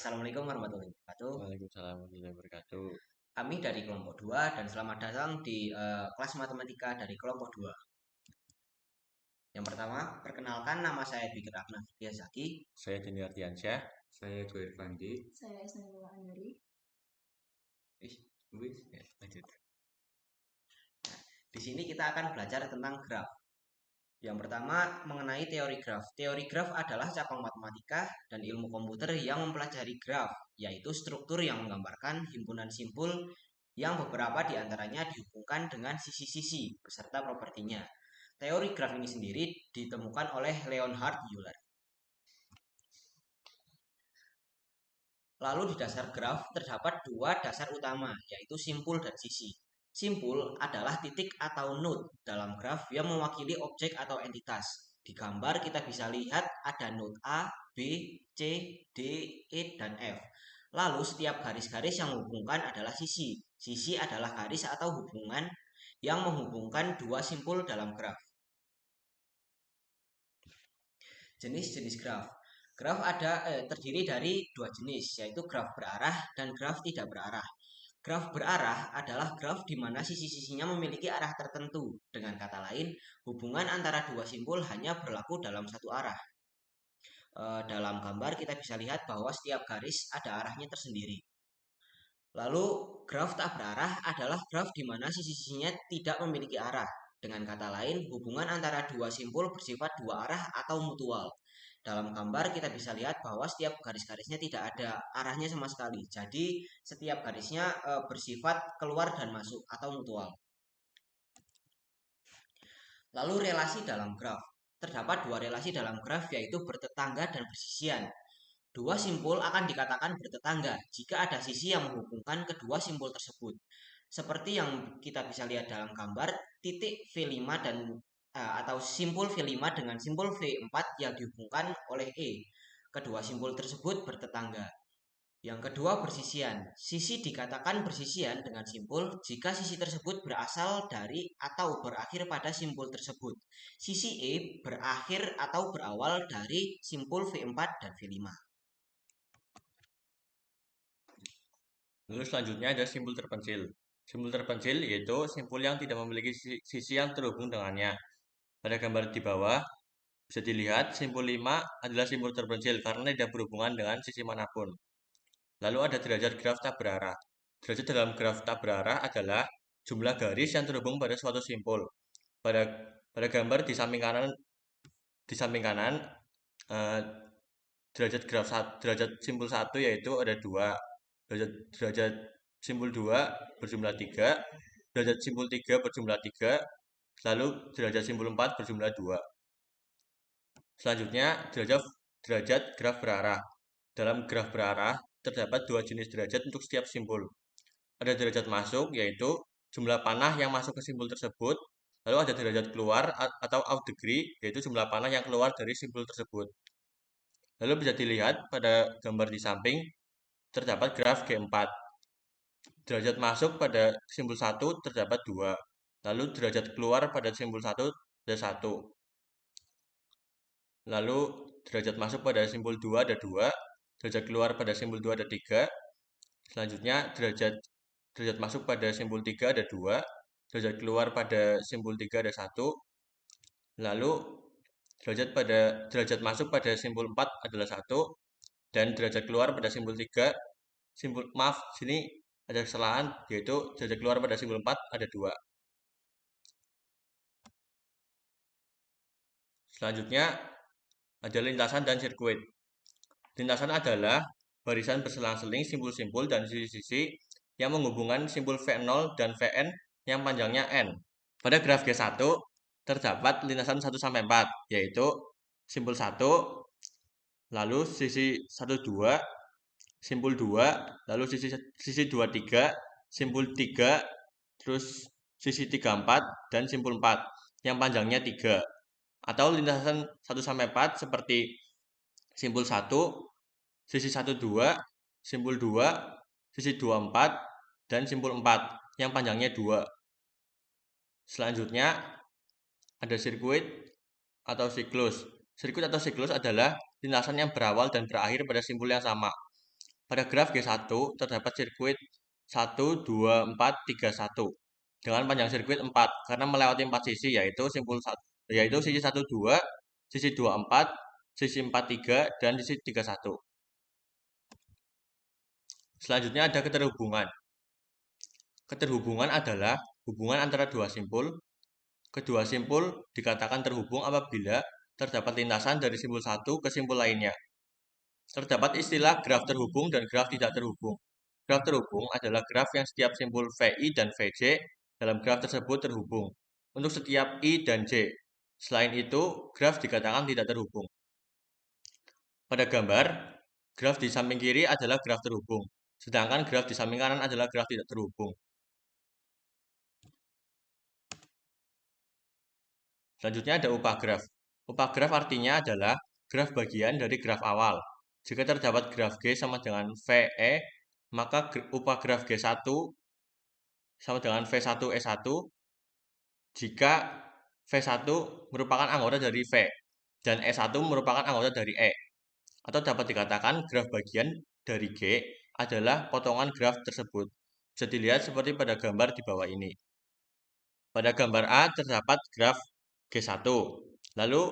Assalamualaikum warahmatullahi wabarakatuh. Waalaikumsalam warahmatullahi wabarakatuh. Kami dari kelompok 2 dan selamat datang di kelas matematika dari kelompok 2. Yang pertama, perkenalkan nama saya Bikir Agna Fitriazaki. Saya Dini Ardiansyah. Saya Joy Fandi. Saya Isnanula Andari. Ya, lanjut. Di sini kita akan belajar tentang graf. Yang pertama, mengenai teori graf. Teori graf adalah cabang matematika dan ilmu komputer yang mempelajari graf, yaitu struktur yang menggambarkan himpunan simpul yang beberapa diantaranya dihubungkan dengan sisi-sisi beserta propertinya. Teori graf ini sendiri ditemukan oleh Leonhard Euler. Lalu di dasar graf terdapat dua dasar utama, yaitu simpul dan sisi. Simpul adalah titik atau node dalam graf yang mewakili objek atau entitas. Di gambar kita bisa lihat ada node A, B, C, D, E, dan F. Lalu setiap garis-garis yang menghubungkan adalah sisi. Sisi adalah garis atau hubungan yang menghubungkan dua simpul dalam graf. Jenis-jenis graf. Graf terdiri dari dua jenis, yaitu graf berarah dan graf tidak berarah. Graf berarah adalah graf di mana sisi-sisinya memiliki arah tertentu. Dengan kata lain, hubungan antara dua simpul hanya berlaku dalam satu arah. Dalam gambar kita bisa lihat bahwa setiap garis ada arahnya tersendiri. Lalu graf tak berarah adalah graf di mana sisi-sisinya tidak memiliki arah. Dengan kata lain, hubungan antara dua simpul bersifat dua arah atau mutual. Dalam gambar kita bisa lihat bahwa setiap garis-garisnya tidak ada arahnya sama sekali. Jadi setiap garisnya bersifat keluar dan masuk atau mutual. Lalu relasi dalam graf. Terdapat dua relasi dalam graf, yaitu bertetangga dan bersisian. Dua simpul akan dikatakan bertetangga jika ada sisi yang menghubungkan kedua simpul tersebut. Seperti yang kita bisa lihat dalam gambar, titik V5 atau simpul V5 dengan simpul V4 yang dihubungkan oleh E. Kedua simpul tersebut bertetangga. Yang kedua, bersisian. Sisi dikatakan bersisian dengan simpul jika sisi tersebut berasal dari atau berakhir pada simpul tersebut. Sisi E berakhir atau berawal dari simpul V4 dan V5. Lalu selanjutnya ada simpul terpencil. Simpul terpencil yaitu simpul yang tidak memiliki sisi yang terhubung dengannya. Pada gambar di bawah bisa dilihat simpul 5 adalah simpul terpencil karena tidak berhubungan dengan sisi manapun. Lalu ada derajat graf tak berarah. Derajat dalam graf tak berarah adalah jumlah garis yang terhubung pada suatu simpul. Pada gambar di samping kanan eh, derajat simpul 1 yaitu ada 2. Derajat simpul 2 berjumlah 3, derajat simpul 3 berjumlah 3, lalu derajat simpul 4 berjumlah 2. Selanjutnya, derajat graf berarah. Dalam graf berarah, terdapat dua jenis derajat untuk setiap simpul. Ada derajat masuk, yaitu jumlah panah yang masuk ke simpul tersebut, lalu ada derajat keluar atau out degree, yaitu jumlah panah yang keluar dari simpul tersebut. Lalu bisa dilihat pada gambar di samping, terdapat graf G4. Derajat masuk pada simpul 1 terdapat 2. Lalu derajat keluar pada simpul 1 ada 1. Lalu derajat masuk pada simpul 2 ada 2. Derajat keluar pada simpul 2 ada 3. Selanjutnya derajat masuk pada simpul 3 ada 2. Derajat keluar pada simpul 3 ada 1. Lalu derajat masuk pada simpul 4 adalah 1. Dan derajat keluar pada simpul 3 sini ada kesalahan, yaitu derajat keluar pada simpul 4 ada 2. Selanjutnya ada lintasan dan sirkuit. Lintasan adalah barisan berselang-seling simpul-simpul dan sisi-sisi yang menghubungkan simpul V0 dan Vn yang panjangnya n. Pada graf G1 terdapat lintasan 1-4, yaitu simpul 1, lalu sisi 1-2, simpul 2, lalu sisi 2-3, simpul 3, terus sisi 3-4, dan simpul 4 yang panjangnya 3. Atau lintasan 1-4 seperti simpul 1, sisi 1-2, simpul 2, sisi 2-4, dan simpul 4 yang panjangnya 2. Selanjutnya ada sirkuit atau siklus. Sirkuit atau siklus adalah lintasan yang berawal dan berakhir pada simpul yang sama. Pada graf G1 terdapat sirkuit 1, 2, 4, 3, 1 dengan panjang sirkuit 4 karena melewati 4 sisi yaitu sisi 1, 2, sisi 2, 4, sisi 4, 3, dan sisi 3, 1. Selanjutnya ada keterhubungan. Keterhubungan adalah hubungan antara dua simpul. Kedua simpul dikatakan terhubung apabila terdapat lintasan dari simpul satu ke simpul lainnya. Terdapat istilah graf terhubung dan graf tidak terhubung. Graf terhubung adalah graf yang setiap simpul VI dan VJ dalam graf tersebut terhubung untuk setiap I dan J. Selain itu, graf dikatakan tidak terhubung. Pada gambar, graf di samping kiri adalah graf terhubung, sedangkan graf di samping kanan adalah graf tidak terhubung. Selanjutnya ada upah graf. Upah graf artinya adalah graf bagian dari graf awal. Jika terdapat graf G sama dengan VE, maka upah graf G1 sama dengan V1E1 jika V1 merupakan anggota dari V dan E1 merupakan anggota dari E. Atau dapat dikatakan graf bagian dari G adalah potongan graf tersebut. Bisa dilihat seperti pada gambar di bawah ini. Pada gambar A terdapat graf G1. Lalu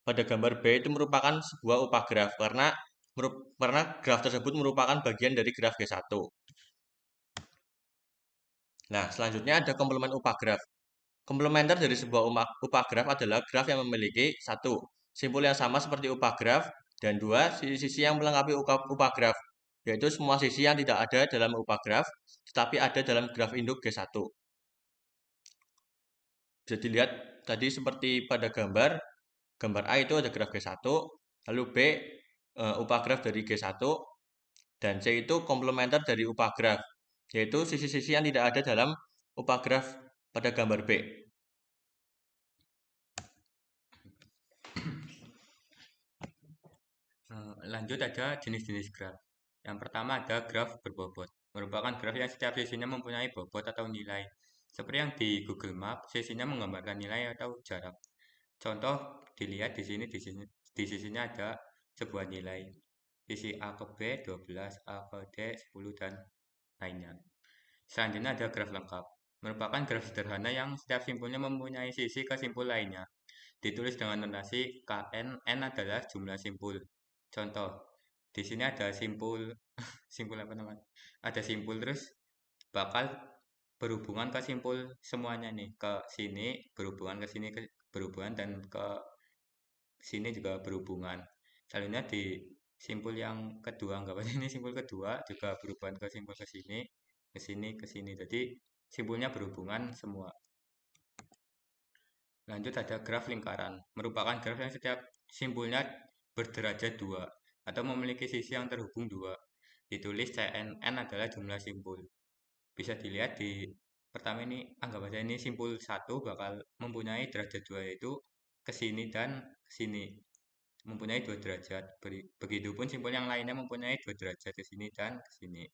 pada gambar B itu merupakan sebuah upah graf karena graf tersebut merupakan bagian dari graf G1. Nah, selanjutnya ada komplement upah graf. Komplementer dari sebuah upah graf adalah graf yang memiliki satu simpul yang sama seperti upah graf dan dua sisi-sisi yang melengkapi upah graf, yaitu semua sisi yang tidak ada dalam upah graf tetapi ada dalam graf induk G1. Bisa dilihat tadi seperti pada gambar A itu ada graf G1, lalu B upah graf dari G1, dan C itu komplementer dari upah graf, yaitu sisi-sisi yang tidak ada dalam upah graf pada gambar B. Lanjut ada jenis-jenis graf. Yang pertama ada graf berbobot. Merupakan graf yang setiap sisinya mempunyai bobot atau nilai. Seperti yang di Google Map, sisinya menggambarkan nilai atau jarak. Contoh dilihat di sisinya ada sebuah nilai. Sisi A ke B 12, A ke D 10 dan lainnya. Selanjutnya ada graf lengkap. Merupakan graf sederhana yang setiap simpulnya mempunyai sisi ke simpul lainnya. Ditulis dengan notasi KN, N adalah jumlah simpul. Contoh, di sini ada simpul, simpul apa namanya? Ada simpul terus bakal berhubungan ke simpul semuanya nih. Ke sini berhubungan, ke sini berhubungan, dan ke sini juga berhubungan. Selanjutnya di simpul yang kedua, anggap aja ini simpul kedua juga berhubungan ke simpul ke sini, ke sini, ke sini. Jadi simpulnya berhubungan semua. Lanjut ada graf lingkaran. Merupakan graf yang setiap simpulnya berderajat 2 atau memiliki sisi yang terhubung 2. Ditulis CNN adalah jumlah simpul. Bisa dilihat di pertama ini, anggap aja ini simpul 1 bakal mempunyai derajat 2 yaitu ke sini dan ke sini. Mempunyai 2 derajat. Begitupun simpul yang lainnya mempunyai 2 derajat ke sini dan ke sini.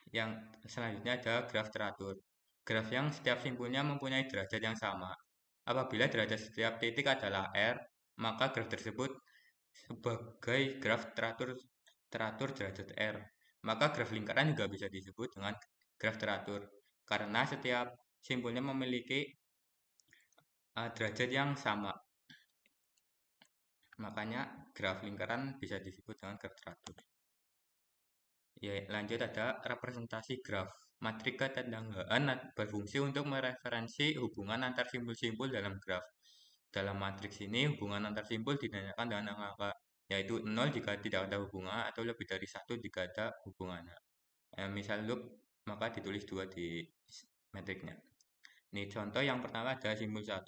Yang selanjutnya ada graf teratur. Graf yang setiap simpulnya mempunyai derajat yang sama. Apabila derajat setiap titik adalah R, maka graf tersebut sebagai graf teratur derajat R. Maka graf lingkaran juga bisa disebut dengan graf teratur karena setiap simpulnya memiliki derajat yang sama. Makanya graf lingkaran bisa disebut dengan graf teratur. Ya, lanjut ada representasi graf. Matrika tetanggaan berfungsi untuk mereferensi hubungan antar simpul-simpul dalam graf. Dalam matriks ini, hubungan antar simpul ditandakan dengan angka, yaitu 0 jika tidak ada hubungan atau lebih dari 1 jika ada hubungannya. Misal loop, maka ditulis 2 di matriksnya. Ini contoh yang pertama ada simpul 1.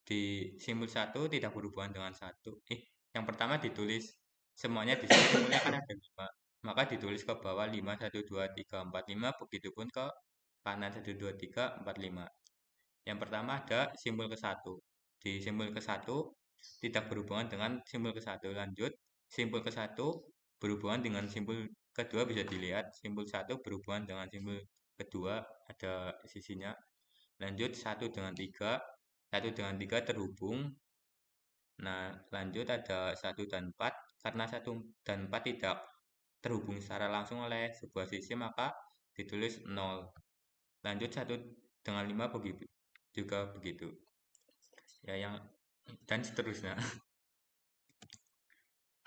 Di simpul 1 tidak berhubungan dengan 1. Yang pertama ditulis semuanya di sini simpulnya kan ada 5. Maka ditulis ke bawah 5, 1, 2, 3, 4, 5. Begitupun ke kanan 1, 2, 3, 4, 5. Yang pertama ada simpul ke-1. Di simpul ke-1 tidak berhubungan dengan simpul ke-1. Lanjut, simpul ke-1 berhubungan dengan simpul kedua, bisa dilihat. Simpul 1 berhubungan dengan simpul kedua, ada sisinya. Lanjut, 1 dengan 3. 1 dengan 3 terhubung. Nah, lanjut ada 1 dan 4. Karena 1 dan 4 tidak terhubung secara langsung oleh sebuah sisi, maka ditulis 0. Lanjut 1 dengan 5 begitu, juga begitu. Ya, dan seterusnya.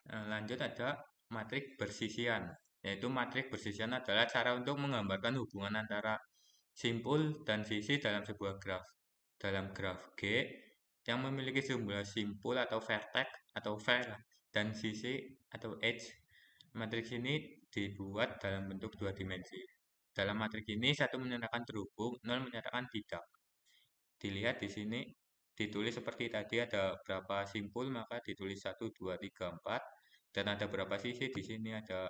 Lanjut ada matrik bersisian. Yaitu matrik bersisian adalah cara untuk menggambarkan hubungan antara simpul dan sisi dalam sebuah graf. Dalam graf G yang memiliki jumlah simpul atau vertex atau ver dan sisi atau edge, matriks ini dibuat dalam bentuk 2 dimensi. Dalam matriks ini 1 menyatakan terhubung, 0 menyatakan tidak. Dilihat di sini ditulis seperti tadi, ada berapa simpul maka ditulis 1, 2, 3, 4, dan ada berapa sisi di sini ada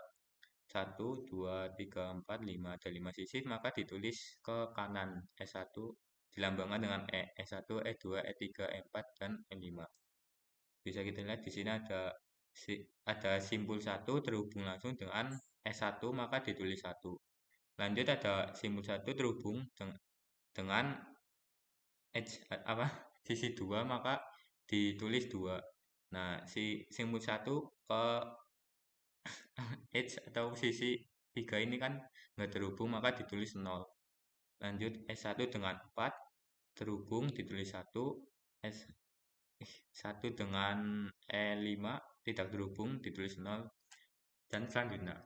1, 2, 3, 4, 5, ada 5 sisi, maka ditulis ke kanan S1 dilambangkan dengan E1, E2, E3, E4, dan E5. Bisa kita lihat di sini ada simpul 1 terhubung langsung dengan S1 maka ditulis 1. Lanjut ada simpul 1 terhubung dengan sisi 2 maka ditulis 2. Nah, si simpul 1 ke edge atau sisi 3 ini kan nggak terhubung maka ditulis 0. Lanjut S1 dengan 4 terhubung ditulis 1, S1 dengan E5 tidak terhubung ditulis 0, dan selanjutnya.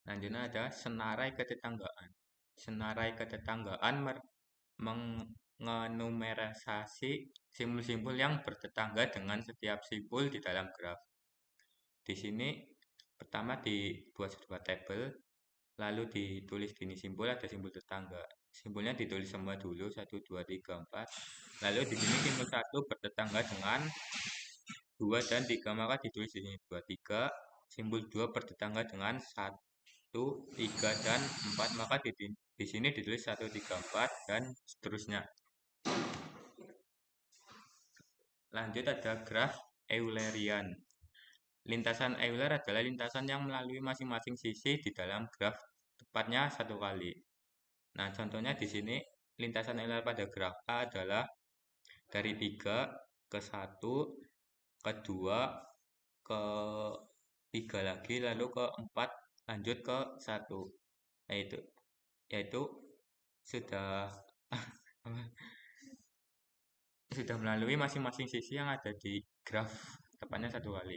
Lanjutnya ada senarai ketetanggaan. Senarai ketetanggaan mengenumerasi simpul-simpul yang bertetangga dengan setiap simpul di dalam graf. Di sini pertama dibuat sebuah tabel, lalu ditulis gini, simpul ada simpul tetangga. Simpulnya ditulis semua dulu 1, 2, 3, 4. Lalu di sini simpul 1 bertetangga dengan 2 dan 3 maka ditulis di sini 2, 3. Simpul 2 bertetangga dengan 1, 3, dan 4 maka di sini ditulis 1, 3, 4 dan seterusnya. Lanjut ada graf Eulerian. Lintasan Euler adalah lintasan yang melalui masing-masing sisi di dalam graf, tepatnya 1 kali. Nah, contohnya di sini lintasan Euler pada graf A adalah dari 3 ke 1, ke 2, ke 3 lagi, lalu ke 4, lanjut ke 1. Yaitu sudah melalui masing-masing sisi yang ada di graf, tepatnya 1 kali.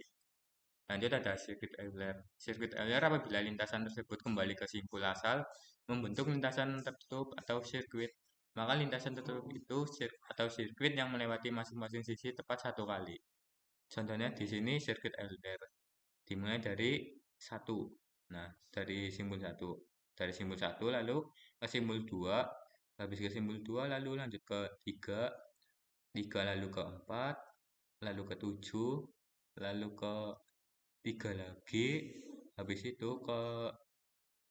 Lanjut ada sirkuit Euler. Sirkuit Euler apabila lintasan tersebut kembali ke simpul asal membentuk lintasan tertutup atau sirkuit. Maka lintasan tertutup itu atau sirkuit yang melewati masing-masing sisi tepat 1 kali. Contohnya di sini sirkuit Euler. Dimulai dari 1. Nah, dari simpul 1. Dari simpul 1 lalu ke simpul 2, habis ke simpul 2 lalu lanjut ke 3, 3 lalu ke 4, lalu ke 7, lalu ke 3 lagi, habis itu ke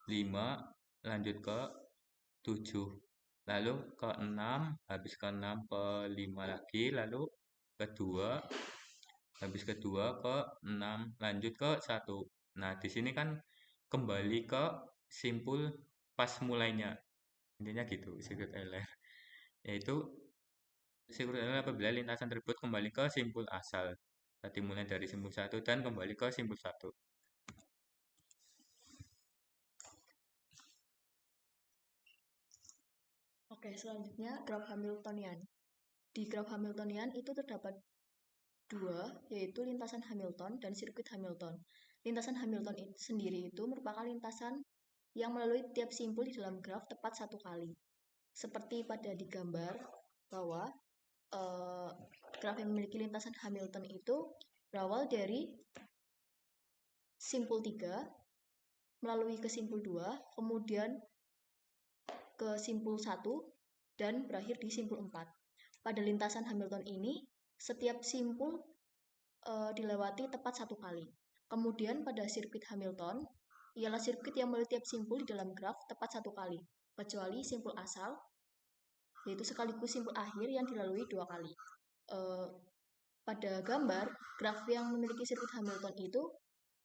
5, lanjut ke 7, lalu ke 6, habis ke 6 ke 5 lagi, lalu ke 2, habis ke 2 ke 6, lanjut ke 1. Nah, di sini kan kembali ke simpul pas mulainya. Intinya gitu, sirkuit Euler. Yaitu sirkuit Euler apabila lintasan tersebut kembali ke simpul asal. Tadi mulai dari simpul 1 dan kembali ke simpul 1. Oke, selanjutnya graf Hamiltonian. Di graf Hamiltonian itu terdapat 2, yaitu lintasan Hamilton dan sirkuit Hamilton. Lintasan Hamilton sendiri itu merupakan lintasan yang melalui tiap simpul di dalam graf tepat 1 kali. Seperti pada di gambar bahwa graf yang memiliki lintasan Hamilton itu berawal dari simpul 3, melalui ke simpul 2, kemudian ke simpul 1, dan berakhir di simpul 4. Pada lintasan Hamilton ini, setiap simpul dilewati tepat 1 kali. Kemudian pada sirkuit Hamilton, ialah sirkuit yang melalui tiap simpul di dalam graf tepat 1 kali, kecuali simpul asal, yaitu sekaligus simpul akhir yang dilalui 2 kali. Pada gambar, graf yang memiliki sirkuit Hamilton itu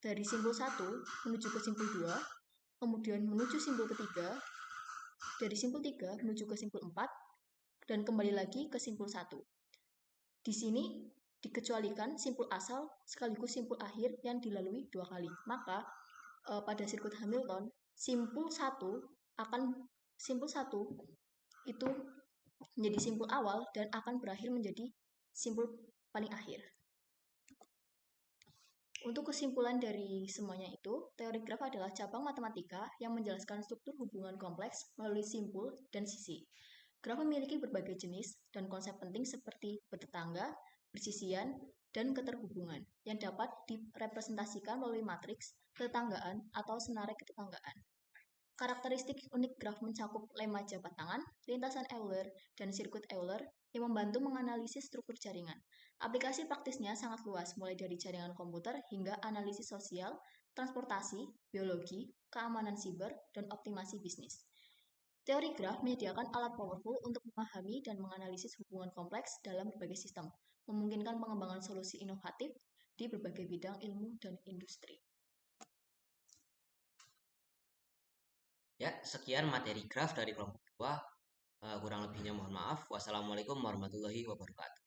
dari simpul 1 menuju ke simpul 2, kemudian menuju simpul ketiga, dari simpul 3 menuju ke simpul 4, dan kembali lagi ke simpul 1. Di sini dikecualikan simpul asal sekaligus simpul akhir yang dilalui 2 kali. Maka pada sirkuit Hamilton, simpul 1 itu menjadi simpul awal dan akan berakhir menjadi simpul paling akhir. Untuk kesimpulan dari semuanya itu, teori graf adalah cabang matematika yang menjelaskan struktur hubungan kompleks melalui simpul dan sisi. Graf memiliki berbagai jenis dan konsep penting seperti bertetangga, bersisian, dan keterhubungan yang dapat direpresentasikan melalui matriks, ketetanggaan, atau senarai ketetanggaan. Karakteristik unik graf mencakup lemma jabat tangan, lintasan Euler, dan sirkuit Euler yang membantu menganalisis struktur jaringan. Aplikasi praktisnya sangat luas, mulai dari jaringan komputer hingga analisis sosial, transportasi, biologi, keamanan siber, dan optimasi bisnis. Teori graf menyediakan alat powerful untuk memahami dan menganalisis hubungan kompleks dalam berbagai sistem, memungkinkan pengembangan solusi inovatif di berbagai bidang ilmu dan industri. Ya, sekian materi graf dari kelompok 2. Kurang lebihnya mohon maaf. Wassalamualaikum warahmatullahi wabarakatuh.